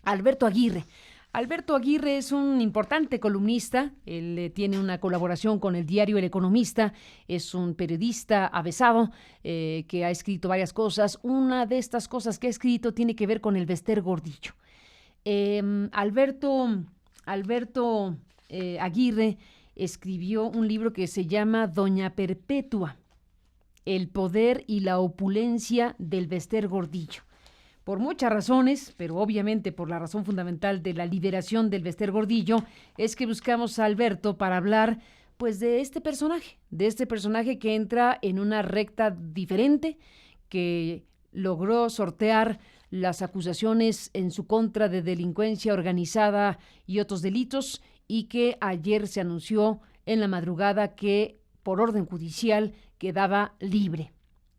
Alberto Aguirre. Alberto Aguirre es un importante columnista, él tiene una colaboración con el diario El Economista, es un periodista avesado que ha escrito varias cosas. Una de estas cosas que ha escrito tiene que ver con el Bester Gordillo. Alberto Aguirre escribió un libro que se llama Doña Perpetua, el poder y la opulencia del Bester Gordillo. Por muchas razones, pero obviamente por la razón fundamental de la liberación del Bester Gordillo, es que buscamos a Alberto para hablar pues de este personaje que entra en una recta diferente, que logró sortear las acusaciones en su contra de delincuencia organizada y otros delitos, y que ayer se anunció en la madrugada que por orden judicial quedaba libre,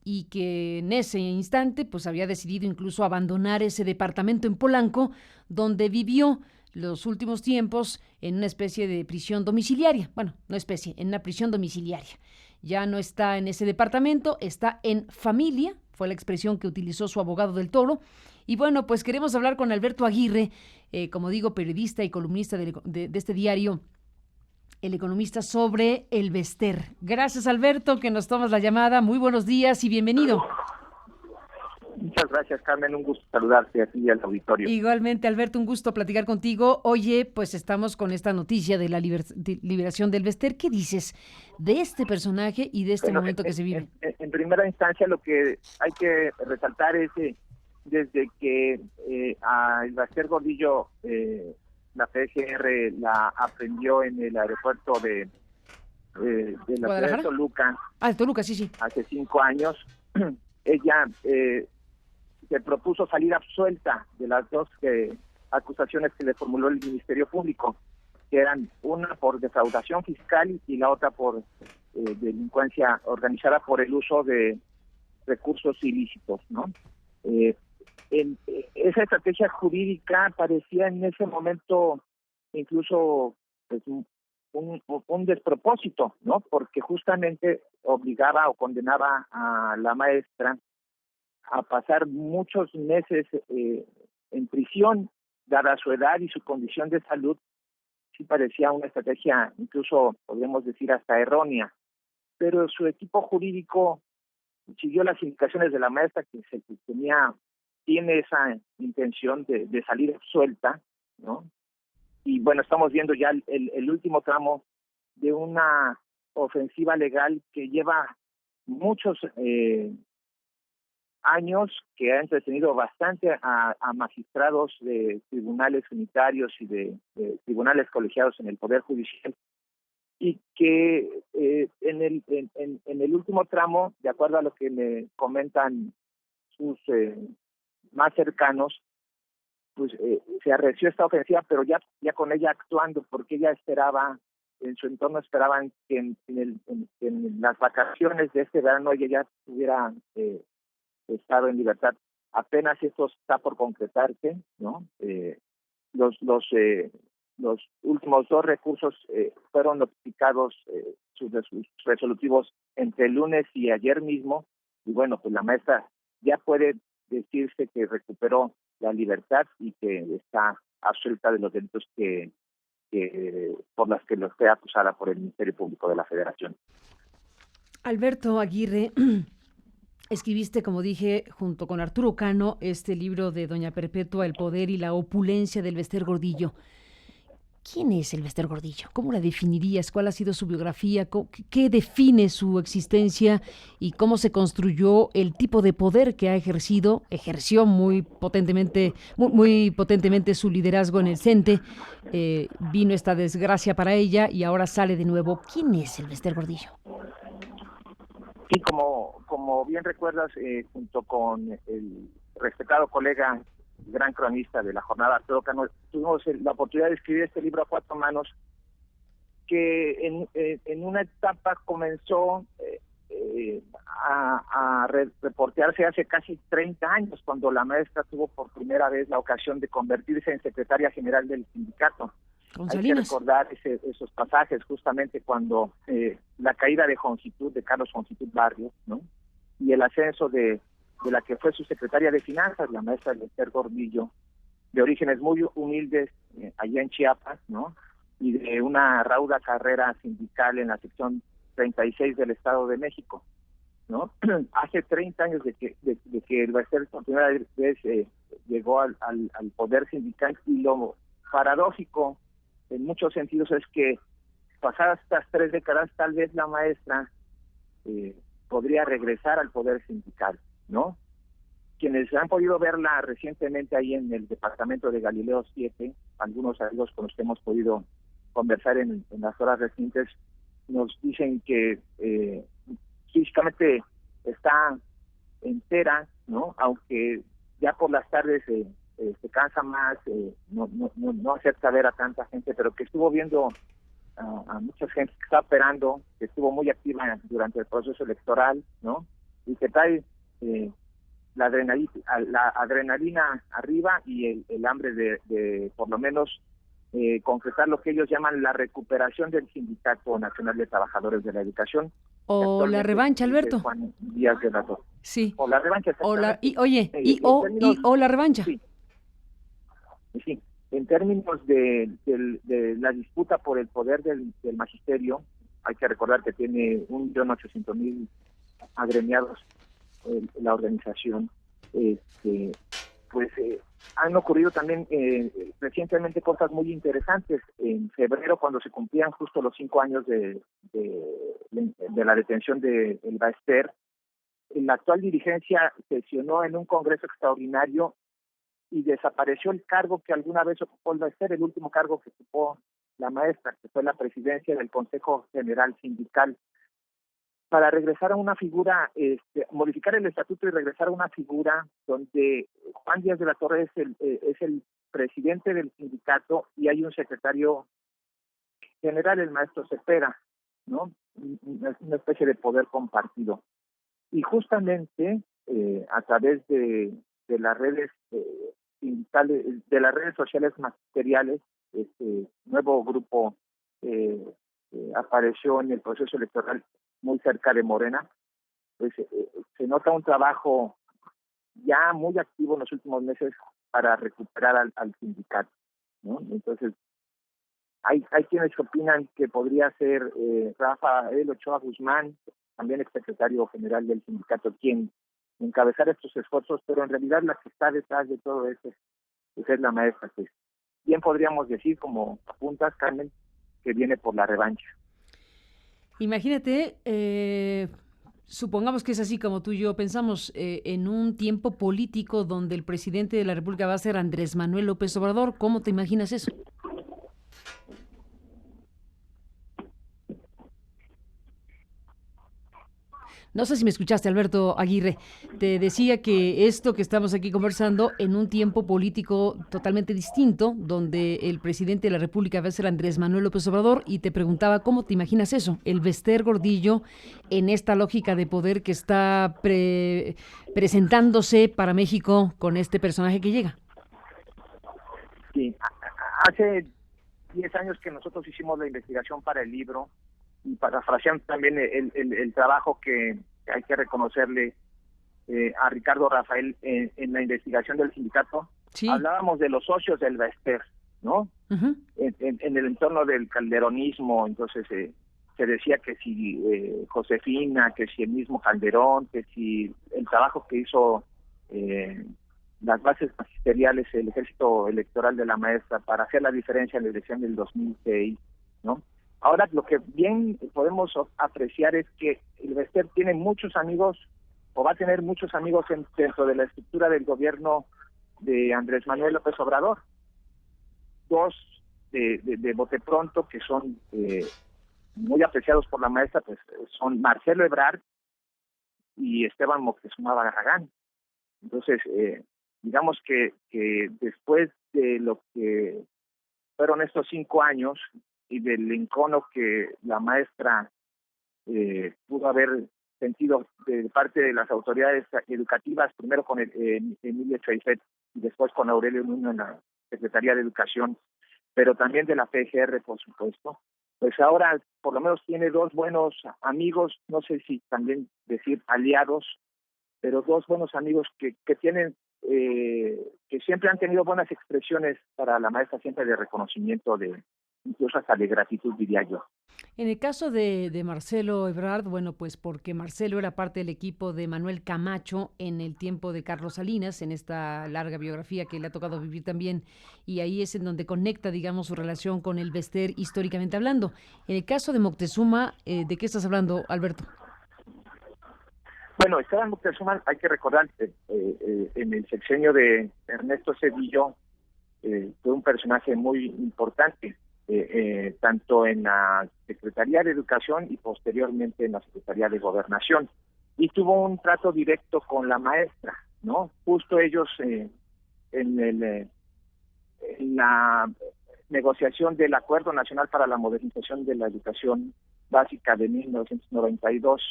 y que en ese instante pues había decidido incluso abandonar ese departamento en Polanco donde vivió los últimos tiempos en una especie de prisión domiciliaria. Bueno, no especie, en una prisión domiciliaria. Ya no está en ese departamento, está en familia, fue la expresión que utilizó su abogado del Toro. Y bueno, pues queremos hablar con Alberto Aguirre, como digo, periodista y columnista de este diario El Economista, sobre el Bester. Gracias, Alberto, que nos tomas la llamada. Muy buenos días y bienvenido. Muchas gracias, Carmen. Un gusto saludarte a ti y al auditorio. Igualmente, Alberto, un gusto platicar contigo. Oye, pues estamos con esta noticia de la liberación del Bester. ¿Qué dices de este personaje y de este momento que se vive? En primera instancia, lo que hay que resaltar es desde que a el Bester Gordillo la PGR la aprendió en el aeropuerto de la ciudad de Toluca. De Toluca, sí. Hace 5 años, ella se propuso salir absuelta de las dos acusaciones que le formuló el Ministerio Público, que eran una por defraudación fiscal y la otra por delincuencia organizada por el uso de recursos ilícitos, ¿no? Esa estrategia jurídica parecía en ese momento incluso pues, un despropósito, ¿no? Porque justamente obligaba o condenaba a la maestra a pasar muchos meses en prisión, dada su edad y su condición de salud. Sí parecía una estrategia, incluso podríamos decir hasta errónea, pero su equipo jurídico siguió las indicaciones de la maestra, que tiene esa intención de salir suelta, ¿no? Y bueno, estamos viendo ya el último tramo de una ofensiva legal que lleva muchos años, que ha entretenido bastante a magistrados de tribunales unitarios y de tribunales colegiados en el Poder Judicial, y que en el último tramo, de acuerdo a lo que me comentan sus más cercanos, pues se arreció esta ofensiva, pero ya con ella actuando, porque ella esperaba, en su entorno esperaban que en las vacaciones de este verano ella ya tuviera estado en libertad. Apenas esto está por concretarse, ¿no? Los últimos 2 recursos fueron notificados, sus resolutivos, entre el lunes y ayer mismo, y bueno, pues la maestra ya puede decirse que recuperó la libertad y que está absuelta de los delitos que por las que lo fue acusada por el Ministerio Público de la Federación. Alberto Aguirre, escribiste, como dije, junto con Arturo Cano, este libro de Doña Perpetua, El poder y la opulencia del Bester Gordillo. ¿Quién es el Bester Gordillo? ¿Cómo la definirías? ¿Cuál ha sido su biografía? ¿Qué define su existencia? ¿Y cómo se construyó el tipo de poder que ejerció muy potentemente su liderazgo en el CENTE? Vino esta desgracia para ella y ahora sale de nuevo. ¿Quién es el Bester Gordillo? Sí, como bien recuerdas, junto con el respetado colega, gran cronista de la jornada, Arturo Cano, tuvimos la oportunidad de escribir este libro a 4 manos, que en una etapa comenzó a reportearse hace casi 30 años, cuando la maestra tuvo por primera vez la ocasión de convertirse en secretaria general del sindicato. Hay que recordar esos pasajes justamente cuando la caída de Carlos Joncitud Barrios, ¿no? Y el ascenso de la que fue su secretaria de Finanzas, la maestra Bester Gordillo, de orígenes muy humildes allá en Chiapas, ¿no? Y de una rauda carrera sindical en la sección 36 del Estado de México, ¿no? Hace 30 años de que el Baester por primera vez llegó al poder sindical, y lo paradójico en muchos sentidos es que pasadas estas 3 décadas tal vez la maestra podría regresar al poder sindical, ¿no? Quienes han podido verla recientemente ahí en el departamento de Galileo 7, algunos amigos con los que hemos podido conversar en las horas recientes, nos dicen que físicamente está entera, ¿no? Aunque ya por las tardes se cansa más, no acepta ver a tanta gente, pero que estuvo viendo a mucha gente que está operando, que estuvo muy activa durante el proceso electoral, ¿no? Y que trae la adrenalina arriba y el hambre de por lo menos concretar lo que ellos llaman la recuperación del Sindicato Nacional de Trabajadores de la Educación. O la revancha, Alberto. Juan Díaz de la Torre. Sí. O la revancha. O la, y, oye, o la revancha. Sí. Sí. En términos de la disputa por el poder del magisterio, hay que recordar que tiene 1.800.000 agremiados la organización. Pues han ocurrido también recientemente cosas muy interesantes. En febrero, cuando se cumplían justo los 5 años de la detención de El Baester, la actual dirigencia sesionó en un congreso extraordinario y desapareció el cargo que alguna vez ocupó El Baester, el último cargo que ocupó la maestra, que fue la presidencia del Consejo General Sindical, para regresar a una figura, modificar el estatuto y regresar a una figura donde Juan Díaz de la Torre es el presidente del sindicato y hay un secretario general, el maestro Cepeda, ¿no? Una especie de poder compartido. Y justamente a través de las redes sindicales, de las redes sociales magisteriales, este nuevo grupo apareció en el proceso electoral muy cerca de Morena, pues se nota un trabajo ya muy activo en los últimos meses para recuperar al sindicato, ¿no? Entonces, hay quienes opinan que podría ser Rafael Ochoa Guzmán, también exsecretario general del sindicato, quien encabezar estos esfuerzos, pero en realidad la que está detrás de todo esto pues es la maestra, pues bien podríamos decir, como apuntas, Carmen, que viene por la revancha. Imagínate, supongamos que es así como tú y yo pensamos, en un tiempo político donde el presidente de la República va a ser Andrés Manuel López Obrador. ¿Cómo te imaginas eso? No sé si me escuchaste, Alberto Aguirre. Te decía que esto que estamos aquí conversando en un tiempo político totalmente distinto, donde el presidente de la República va a ser Andrés Manuel López Obrador, y te preguntaba cómo te imaginas eso, el Baester Gordillo en esta lógica de poder que está presentándose para México con este personaje que llega. Sí, hace 10 años que nosotros hicimos la investigación para el libro, y parafraseando también el trabajo que hay que reconocerle a Ricardo Rafael en la investigación del sindicato. Sí. Hablábamos de los socios del Baester, ¿no? Uh-huh. En el entorno del calderonismo, entonces se decía que si Josefina, que si el mismo Calderón, que si el trabajo que hizo las bases magisteriales, el ejército electoral de la maestra para hacer la diferencia en la elección del 2006, ¿no? Ahora lo que bien podemos apreciar es que el Baester tiene muchos amigos, o va a tener muchos amigos dentro de la estructura del gobierno de Andrés Manuel López Obrador. 2 de bote pronto que son muy apreciados por la maestra, pues son Marcelo Ebrard y Esteban Moctezuma Barragán. Entonces, digamos que después de lo que fueron estos 5 años y del encono que la maestra pudo haber sentido de parte de las autoridades educativas, primero con Emilio Chaifet y después con Aurelio Nuño en la Secretaría de Educación, pero también de la PGR, por supuesto, pues ahora por lo menos tiene 2 buenos amigos, no sé si también decir aliados, pero 2 buenos amigos que tienen que siempre han tenido buenas expresiones para la maestra, siempre de reconocimiento, incluso hasta de gratitud, diría yo. En el caso de Marcelo Ebrard, bueno, pues porque Marcelo era parte del equipo de Manuel Camacho en el tiempo de Carlos Salinas, en esta larga biografía que le ha tocado vivir también, y ahí es en donde conecta, digamos, su relación con el Bester históricamente hablando. En el caso de Moctezuma, ¿de qué estás hablando, Alberto? Bueno, Esteban Moctezuma, hay que recordar, en el sexenio de Ernesto Zedillo, fue un personaje muy importante, tanto en la Secretaría de Educación y posteriormente en la Secretaría de Gobernación. Y tuvo un trato directo con la maestra, ¿no? Justo ellos en la negociación del Acuerdo Nacional para la Modernización de la Educación Básica de 1992,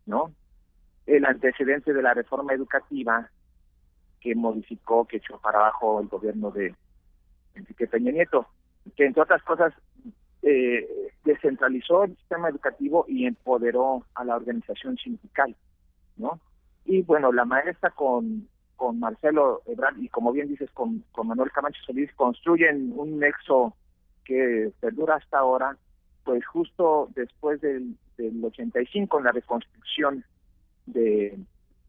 ¿no? El antecedente de la reforma educativa que modificó, que echó para abajo el gobierno de Enrique Peña Nieto, que entre otras cosas descentralizó el sistema educativo y empoderó a la organización sindical, ¿no? Y bueno, la maestra con Marcelo Ebrard y, como bien dices, con Manuel Camacho Solís, construyen un nexo que perdura hasta ahora, pues justo después del 85, en la reconstrucción de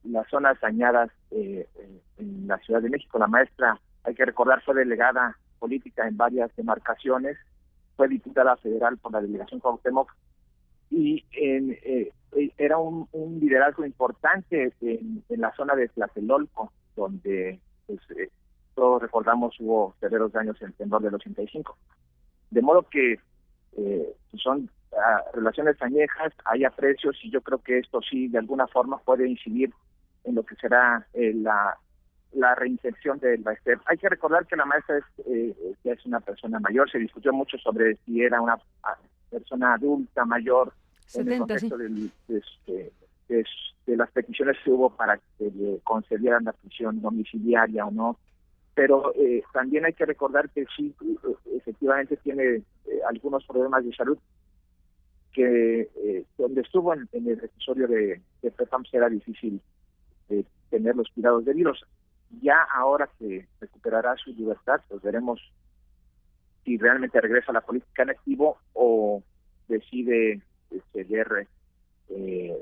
las zonas dañadas en la Ciudad de México. La maestra, hay que recordar, fue delegada política en varias demarcaciones, fue diputada federal por la delegación Cuauhtémoc, y era un liderazgo importante en la zona de Tlatelolco, donde pues, todos recordamos hubo severos daños en el temblor del 85. De modo que son relaciones añejas, hay aprecios, y yo creo que esto sí de alguna forma puede incidir en lo que será la reinserción del Bester. Hay que recordar que la maestra ya es una persona mayor, se discutió mucho sobre si era una persona adulta mayor 70, en el contexto sí. de las peticiones que hubo para que le concedieran la prisión domiciliaria o no, pero también hay que recordar que sí, efectivamente tiene algunos problemas de salud, que donde estuvo en el reclusorio de Petams era difícil tener los cuidados debidos. Ya ahora que recuperará su libertad, pues veremos si realmente regresa a la política en activo o decide ceder el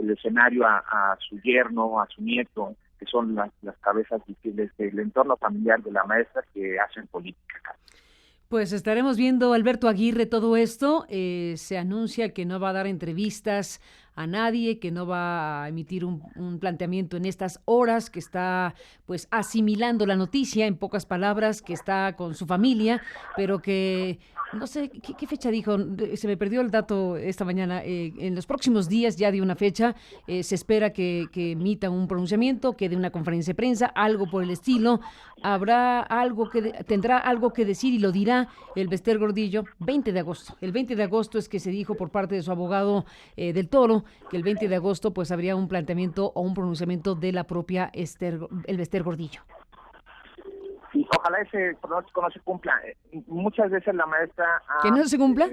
escenario a su yerno, a su nieto, que son las cabezas visibles del entorno familiar de la maestra que hacen política. Pues estaremos viendo, Alberto Aguirre, todo esto. Se anuncia que no va a dar entrevistas a nadie, que no va a emitir un planteamiento en estas horas, que está pues asimilando la noticia, en pocas palabras, que está con su familia, pero que no sé, ¿qué fecha dijo? Se me perdió el dato esta mañana. En los próximos días ya dio una fecha. Se espera que emita un pronunciamiento, que dé una conferencia de prensa, algo por el estilo. Tendrá algo que decir y lo dirá el Bester Gordillo 20 de agosto. El 20 de agosto es que se dijo por parte de su abogado del Toro que el 20 de agosto pues habría un planteamiento o un pronunciamiento de la propia el Bester Gordillo. Y ojalá ese pronóstico no se cumpla. Muchas veces la maestra ha ¿que no se cumpla?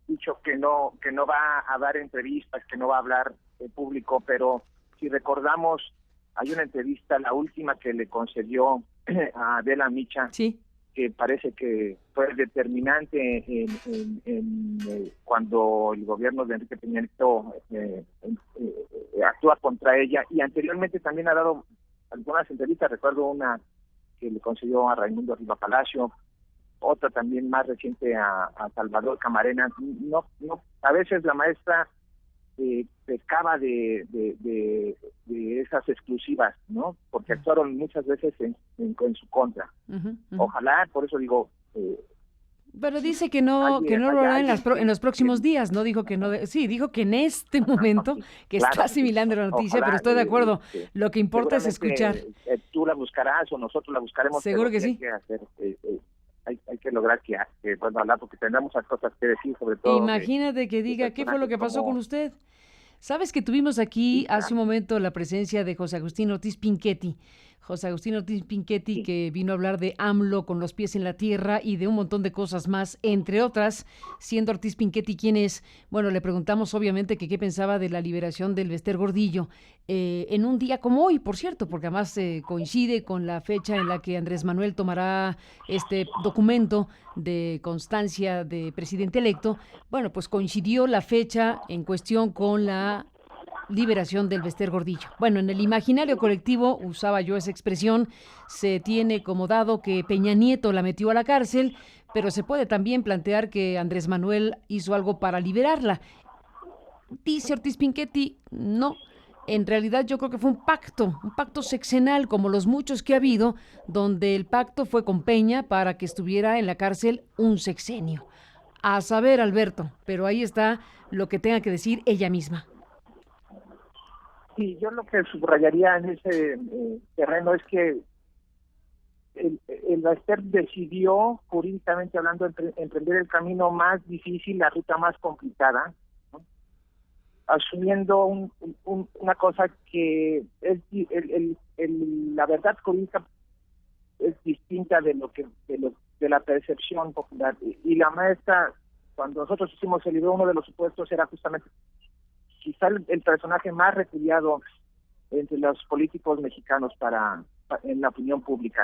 Dicho que no va a dar entrevistas, que no va a hablar en público, pero si recordamos, hay una entrevista, la última que le concedió a Adela Micha, sí, que parece que fue determinante cuando el gobierno de Enrique Peña Nieto actúa contra ella, y anteriormente también ha dado algunas entrevistas. Recuerdo una que le concedió a Raimundo Riva Palacio, otra también más reciente a Salvador Camarena. No, a veces la maestra pecaba de esas exclusivas, ¿no? Porque actuaron muchas veces en su contra. Ojalá, por eso digo... pero dice que no lo hará en los próximos días, no dijo que no, sí, dijo que en este momento, que claro, está asimilando la noticia, ojalá, pero estoy de acuerdo, lo que importa es escuchar. Tú la buscarás o nosotros la buscaremos. Seguro que sí. Hay que lograr que vuelva a hablar, porque tendremos cosas que decir, sobre todo. Imagínate que diga, ¿qué fue lo que pasó con usted? ¿Sabes que tuvimos aquí hace un momento la presencia de José Agustín Ortiz Pinchetti? José Agustín Ortiz Pinchetti, Sí. que vino a hablar de AMLO con los pies en la tierra y de un montón de cosas más, entre otras, siendo Ortiz Pinchetti quien es. Bueno, le preguntamos obviamente que qué pensaba de la liberación del Bester Gordillo en un día como hoy, por cierto, porque además coincide con la fecha en la que Andrés Manuel tomará este documento de constancia de presidente electo. Bueno, pues coincidió la fecha en cuestión con la liberación del Bester Gordillo. Bueno, en el imaginario colectivo, usaba yo esa expresión, se tiene como dado que Peña Nieto la metió a la cárcel, pero se puede también plantear que Andrés Manuel hizo algo para liberarla. Dice Ortiz Pinchetti, no. En realidad yo creo que fue un pacto sexenal como los muchos que ha habido, donde el pacto fue con Peña para que estuviera en la cárcel un sexenio. A saber, Alberto, pero ahí está lo que tenga que decir ella misma. Sí, yo lo que subrayaría en ese terreno es que el Baster decidió, jurídicamente hablando, emprender el camino más difícil, la ruta más complicada, ¿no? Asumiendo una cosa que es la verdad jurídica es distinta de la percepción popular. Y la maestra, cuando nosotros hicimos el libro, uno de los supuestos era justamente quizá el personaje más repudiado entre los políticos mexicanos en la opinión pública,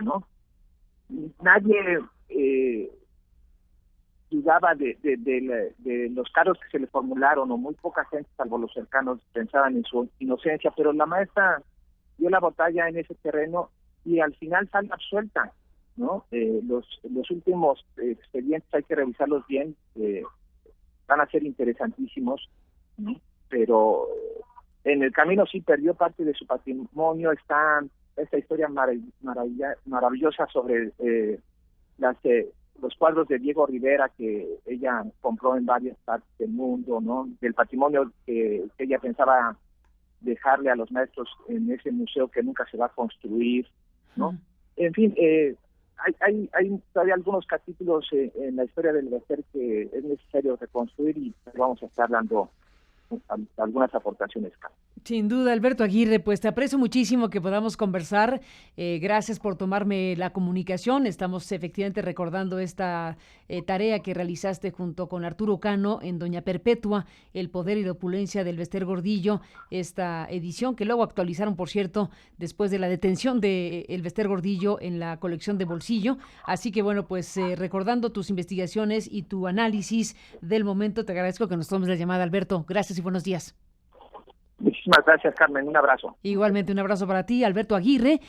Nadie dudaba de los cargos que se le formularon, o muy poca gente, salvo los cercanos, pensaban en su inocencia, pero la maestra dio la batalla en ese terreno y al final sale absuelta, ¿no? Los últimos expedientes hay que revisarlos bien, van a ser interesantísimos, ¿no? Pero en el camino sí perdió parte de su patrimonio. Está esta historia maravillosa sobre los cuadros de Diego Rivera que ella compró en varias partes del mundo, ¿no? Del patrimonio que ella pensaba dejarle a los maestros en ese museo que nunca se va a construir, ¿no? En fin, hay todavía algunos capítulos en la historia del Bester que es necesario reconstruir y vamos a estar dando algunas aportaciones. Sin duda, Alberto Aguirre, pues te aprecio muchísimo que podamos conversar. Gracias por tomarme la comunicación. Estamos efectivamente recordando esta tarea que realizaste junto con Arturo Cano en Doña Perpetua, El poder y la opulencia del Bester Gordillo, esta edición que luego actualizaron, por cierto, después de la detención de El Bester Gordillo en la colección de Bolsillo. Así que bueno, pues recordando tus investigaciones y tu análisis del momento, te agradezco que nos tomes la llamada, Alberto. Gracias y buenos días. Muchísimas gracias, Carmen. Un abrazo. Igualmente, un abrazo para ti, Alberto Aguirre.